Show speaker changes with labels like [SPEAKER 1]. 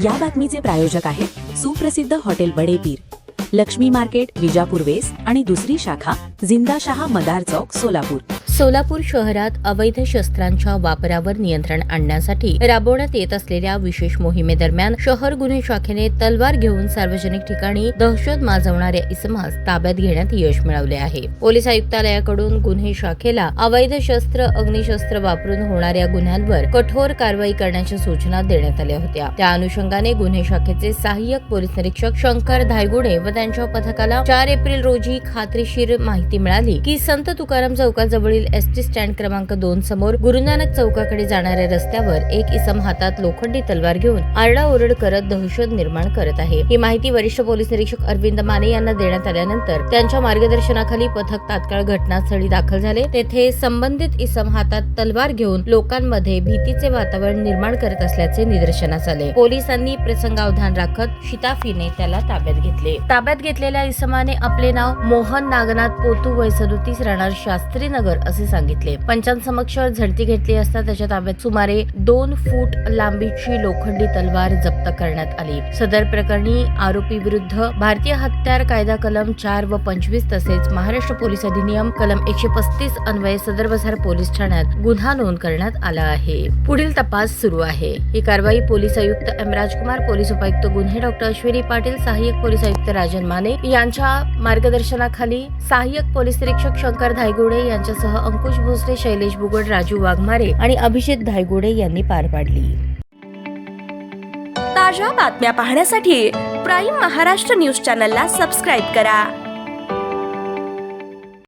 [SPEAKER 1] या बातमीचे प्रायोजक आहेत सुप्रसिद्ध hotel Badepir, Laxmi market, Vijapur west आणि दुसरी शाखा जिंदाशहा मदार चौक, सोलापूर.
[SPEAKER 2] सोलापूर शहरात अवैध शस्त्रांच्या वापरावर नियंत्रण आणण्यासाठी राबवण्यात येत असलेल्या विशेष मोहिमेदरम्यान शहर गुन्हे शाखेने तलवार घेऊन सार्वजनिक ठिकाणी दहशत माजवणाऱ्या इसमास ताब्यात घेण्यात यश मिळवले आहे. पोलीस आयुक्तालयाकडून गुन्हे शाखेला अवैध शस्त्र, अग्निशस्त्र वापरून होणाऱ्या गुन्ह्यांवर कठोर कारवाई करण्याच्या सूचना देण्यात आल्या होत्या. त्या अनुषंगाने गुन्हे शाखेचे सहाय्यक पोलीस निरीक्षक शंकर धायगुडे व त्यांच्या पथकाला 4 एप्रिल रोजी खात्रीशीर माहिती मिळाली की संत तुकाराम चौकाजवळील एसटी स्टँड क्रमांक 2 समोर गुरुनानक चौकाकडे जाणाऱ्या रस्त्यावर एक इसम हातात लोखंडी तलवार घेऊन आरडाओरड करत दहशत निर्माण करत आहे. ही माहिती वरिष्ठ पोलीस निरीक्षक अरविंद माने यांना देण्यात आल्यानंतर त्यांच्या मार्गदर्शनाखाली पथक तात्काळ घटनास्थळी दाखल झाले. तेथे संबंधित इसम हातात तलवार घेऊन लोकांमध्ये भीतीचे वातावरण निर्माण करत असल्याचे निदर्शनास आले. पोलिसांनी प्रसंगावधान राखत शिताफीने त्याला ताब्यात घेतले. ताब्यात घेतलेल्या इसमाने आपले नाव मोहन नागनाथ पोतू, वय 37, राहणार शास्त्रीनगर असे सांगितले. पंचांसमक्ष झडती घेतली असता त्याच्या ताब्यात सुमारे 2 फूट लांबीची लोखंडी तलवार जप्त करण्यात आली. सदर प्रकरणी आरोपी विरुद्ध भारतीय हत्यार कायदा कलम 4 व 25 तसेच महाराष्ट्र पोलीस अधिनियम कलम 135 अन्वये सदर वसार पोलीस ठाण्यात गुन्हा नोंद करण्यात आला आहे. पुढील तपास सुरू आहे. ही कारवाई पोलीस आयुक्त एम राजकुमार, पोलीस उपायुक्त गुन्हे डॉक्टर अश्विनी पाटील, सहाय्यक पोलीस आयुक्त राजन माने यांच्या मार्गदर्शनाखाली सहाय्यक पोलीस निरीक्षक शंकर धायगुडे यांच्यासह अंकुश भोसले, शैलेश बुगड, राजू वाघमारे आणि अभिषेक धायगुडे यांनी पार पाडली.
[SPEAKER 3] ताज्या बातम्या पाहण्यासाठी प्राईम महाराष्ट्र न्यूज चॅनलला सबस्क्राईब करा.